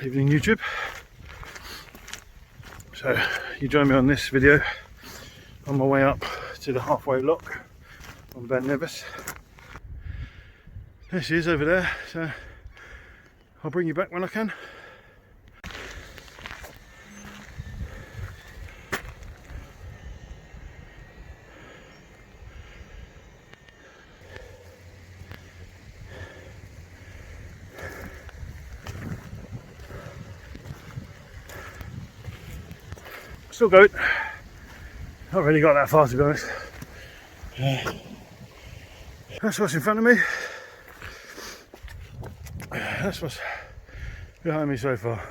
Evening YouTube. So you join me on this video on my way up to the halfway lock on Ben Nevis. There she is over there, so I'll bring you back when I can. Still going. Not really got that far, to be honest. That's what's in front of me. That's what's behind me so far.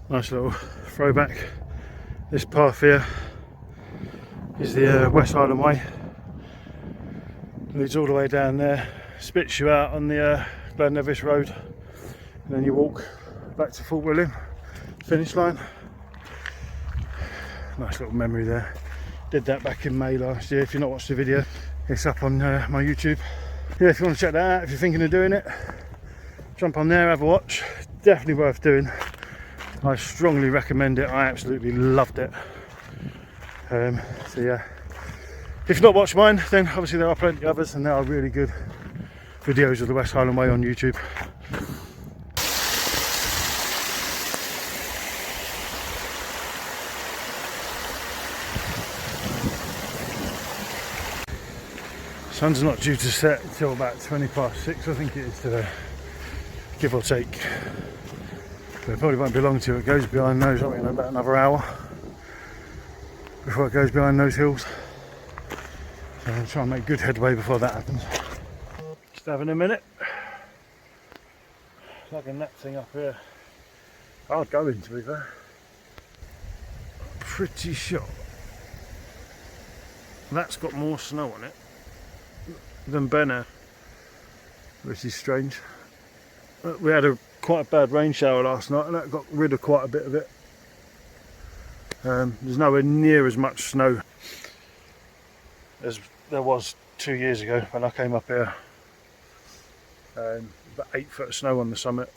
Nice little throwback. This path here is the West Highland Way. Leads all the way down there, spits you out on the Ben Nevis Road, and then you walk back to Fort William finish line. Nice little memory there. Did that back in May last year. If you've not watched the video, it's up on my YouTube. Yeah, if you want to check that out, if you're thinking of doing it, jump on there, have a watch. Definitely worth doing. I strongly recommend it. I absolutely loved it. So yeah, if you've not watched mine, then obviously there are plenty of others, and there are really good videos of the West Highland Way on YouTube. Sun's not due to set until about 6:20, I think it is today, give or take. But it probably won't be long till it goes behind those, I think about another hour before it goes behind those hills. So I'll try and make good headway before that happens. Just having a minute. Plugging that thing up here. Hard going, to be fair. Pretty sure that's got more snow on it than Ben had, which is strange. We had quite a bad rain shower last night and that got rid of quite a bit of it. There's nowhere near as much snow as there was 2 years ago when I came up here. About 8 foot of snow on the summit.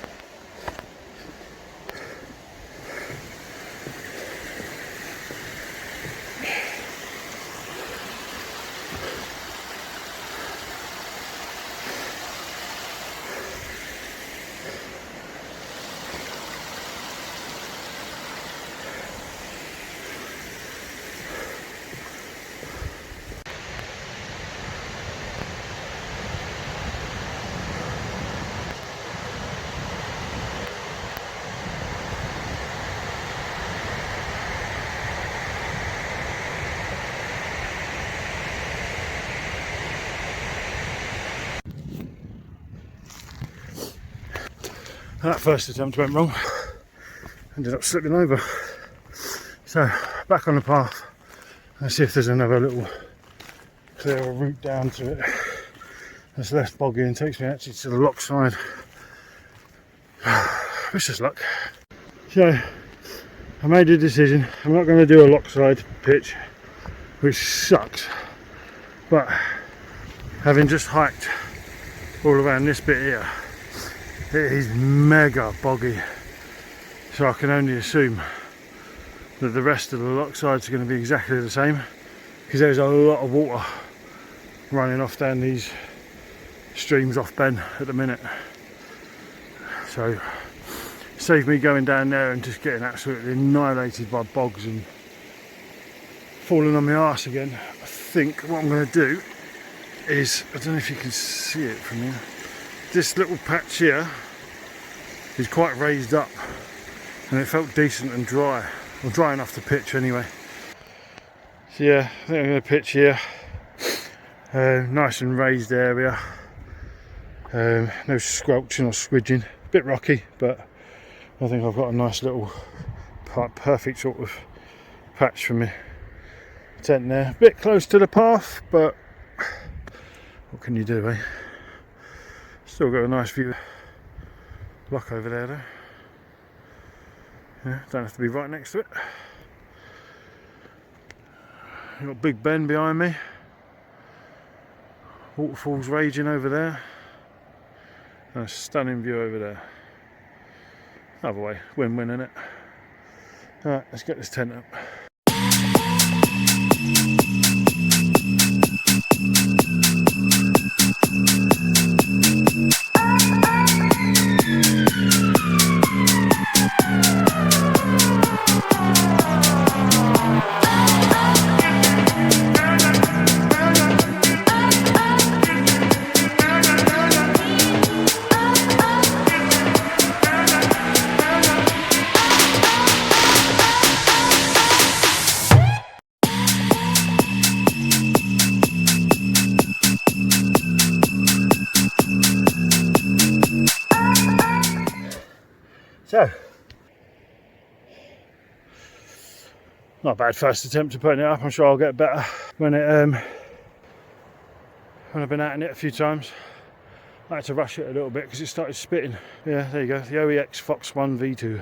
That first attempt went wrong, ended up slipping over. So back on the path, let's see if there's another little clearer route down to it. That's less boggy and takes me actually to the lock side. Wish us luck. So I made a decision, I'm not going to do a lock side pitch, which sucks, but having just hiked all around this bit here, it is mega boggy, so I can only assume that the rest of the lock sides are going to be exactly the same, because there's a lot of water running off down these streams off Ben at the minute. So save me going down there and just getting absolutely annihilated by bogs and falling on my arse again. I think what I'm going to do is, I don't know if you can see it from here, this little patch here is quite raised up and it felt decent and dry, or dry enough to pitch anyway. So yeah, I think I'm going to pitch here. Nice and raised area, no squelching or squidging, a bit rocky, but I think I've got a nice little perfect sort of patch for me tent there. A bit close to the path, but what can you do, eh? Still got a nice view. Lock over there though. Yeah, don't have to be right next to it. Got Big Ben behind me. Waterfalls raging over there. And a stunning view over there. Either way, win-win, innit? Alright, let's get this tent up. So, not a bad first attempt at putting it up. I'm sure I'll get better when I've been out in it a few times. I had to rush it a little bit because it started spitting. Yeah, there you go, the OEX Phoxx 1 V2.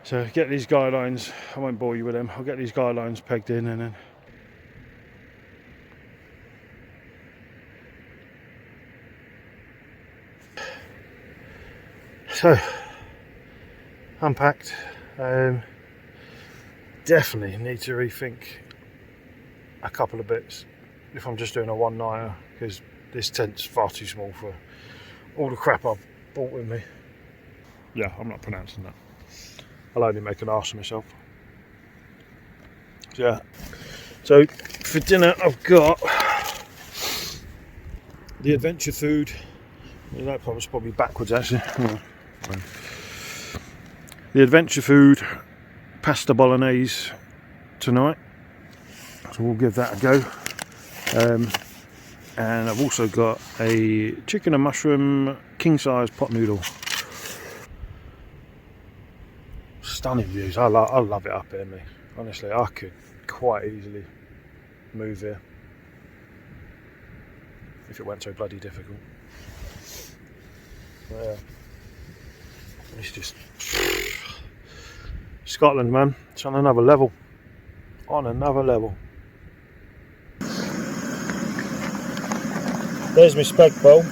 So get these guy lines, I won't bore you with them, I'll get these guy lines pegged in and then so unpacked. Definitely need to rethink a couple of bits if I'm just doing a one-nighter, because this tent's far too small for all the crap I've brought with me. Yeah, I'm not pronouncing that. I'll only make an arse of myself. Yeah. So for dinner I've got the adventure food. That was probably backwards actually. The adventure food, pasta bolognese tonight, so we'll give that a go. And I've also got a chicken and mushroom king-size pot noodle. Stunning views. I love it up here, mate. Honestly, I could quite easily move here if it weren't so bloody difficult. Yeah. It's just Scotland, man. It's on another level. On another level. There's my speg bowl,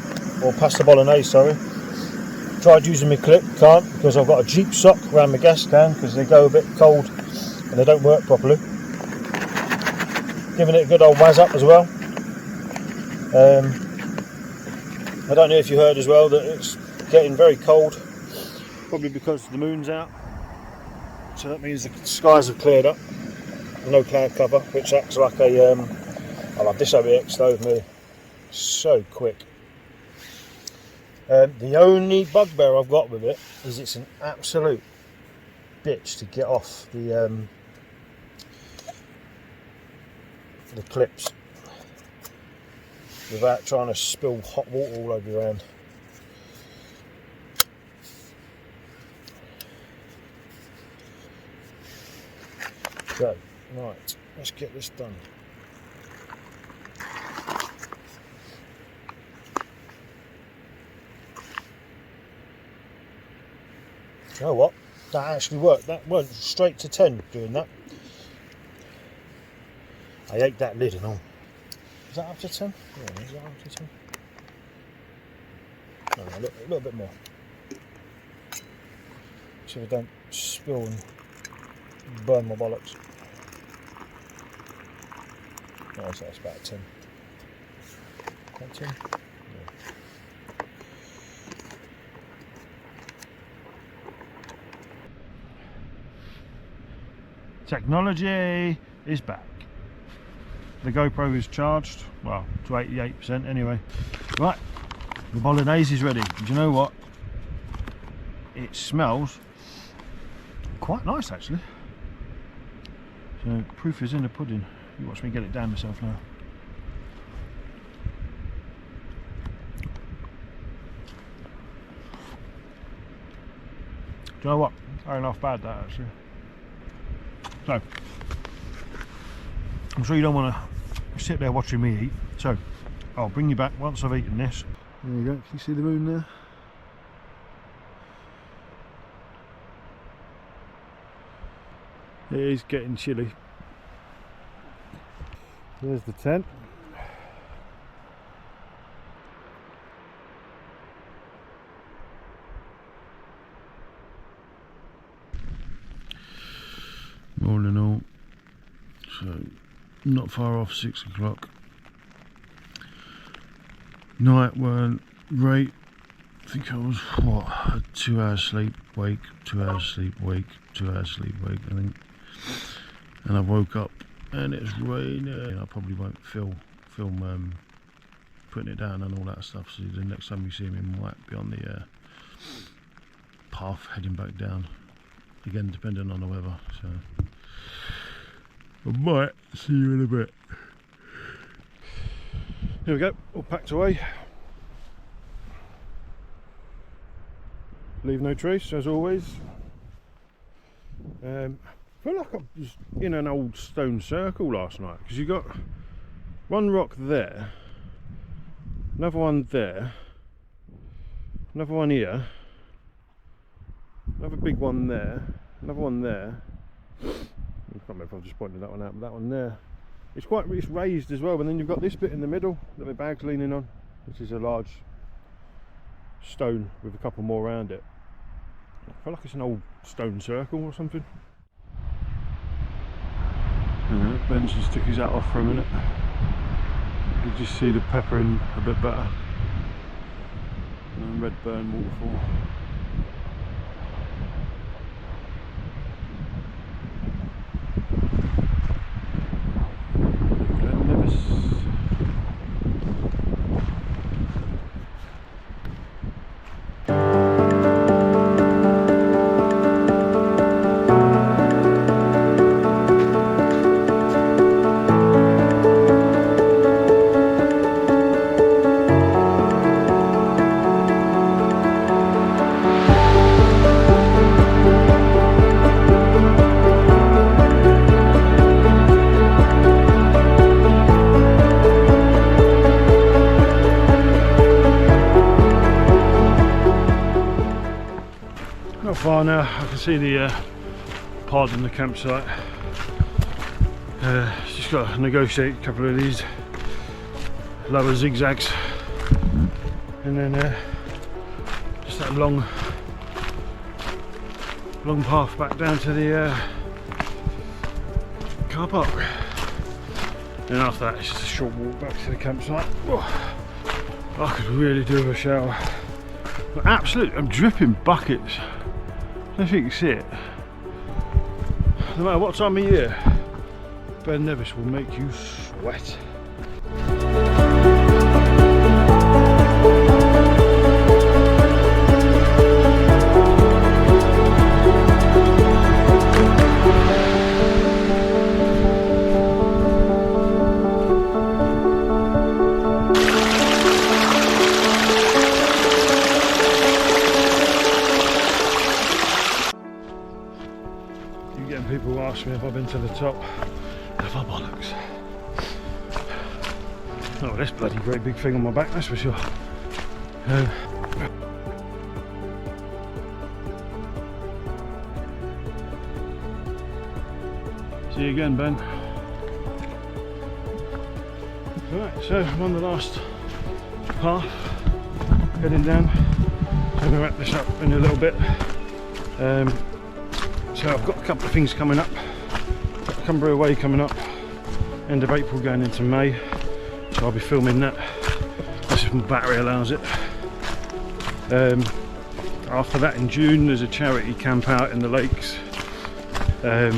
or pasta bolognese, sorry. Tried using my clip, can't, because I've got a Jeep sock around my gas can because they go a bit cold and they don't work properly. Giving it a good old wazz up as well. I don't know if you heard as well that it's getting very cold, probably because the moon's out, so that means the skies have cleared up, no cloud cover, which acts like a I love this OEX stove, me, so quick. The only bugbear I've got with it is it's an absolute bitch to get off the clips without trying to spill hot water all over your hand. So, right, let's get this done. You know what? That actually worked. That went straight to 10 doing that. I ate that lid and all. Is that up to 10? Yeah, is that up to 10? No, a little bit more. So I don't spill and burn my bollocks. No, so that's about 10. About 10? Yeah. Technology is back. The GoPro is charged, well, to 88% anyway. Right, the bolognese is ready. Do you know what? It smells quite nice actually. So proof is in the pudding. You watch me get it down myself now. Do you know what? I ain't half bad that actually. So, I'm sure you don't want to sit there watching me eat, so I'll bring you back once I've eaten this. There you go, can you see the moon there? It is getting chilly. There's the tent. not far off 6 o'clock. Night weren't great. I think I was, what, 2 hours sleep, wake, 2 hours sleep, wake, 2 hours sleep, wake, I think. And I woke up and it's raining. I probably won't film putting it down and all that stuff, so the next time you see me might be on the path heading back down. Again, depending on the weather, so I might see you in a bit. Here we go, all packed away. Leave no trace, as always. I feel like I was in an old stone circle last night, because you got one rock there, another one there, another one here, another big one there, another one there. I can't remember if I've just pointed that one out, but that one there. It's raised as well, and then you've got this bit in the middle that my bag's leaning on, which is a large stone with a couple more around it. I feel like it's an old stone circle or something. Ben's just took his hat off for a minute. You can just see the peppering a bit better. And red burn waterfall. Ben Nevis. Not far now, I can see the pod in the campsite. Just got to negotiate a couple of these lower zigzags, and then just that long path back down to the car park. And after that it's just a short walk back to the campsite. Oh, I could really do with a shower. But absolutely, I'm dripping buckets. I don't know if you can see it. No matter what time of year, Ben Nevis will make you sweat. People ask me if I've been to the top. Have I bollocks? Oh, this bloody great big thing on my back, that's for sure. See you again, Ben. Right, so I'm on the last path, heading down. I'm going to wrap this up in a little bit. So I've got a couple of things coming up. Got Cumbria Way coming up, end of April going into May. So I'll be filming that. This is my battery allows it. After that in June there's a charity camp out in the lakes. So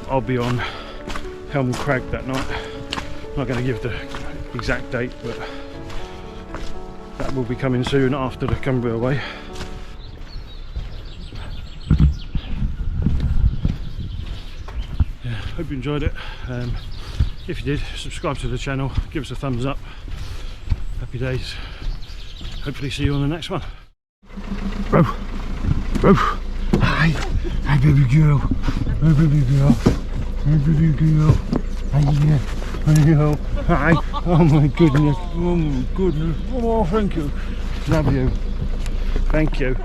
I'll be on Helm Crag that night. I'm not going to give the exact date, but that will be coming soon after the Cumbria Way. Hope you enjoyed it. If you did, subscribe to the channel, give us a thumbs up. Happy days. Hopefully see you on the next one. Bro, hi baby girl, hi baby girl, hi baby girl, hi, oh my goodness, oh thank you, love you, thank you.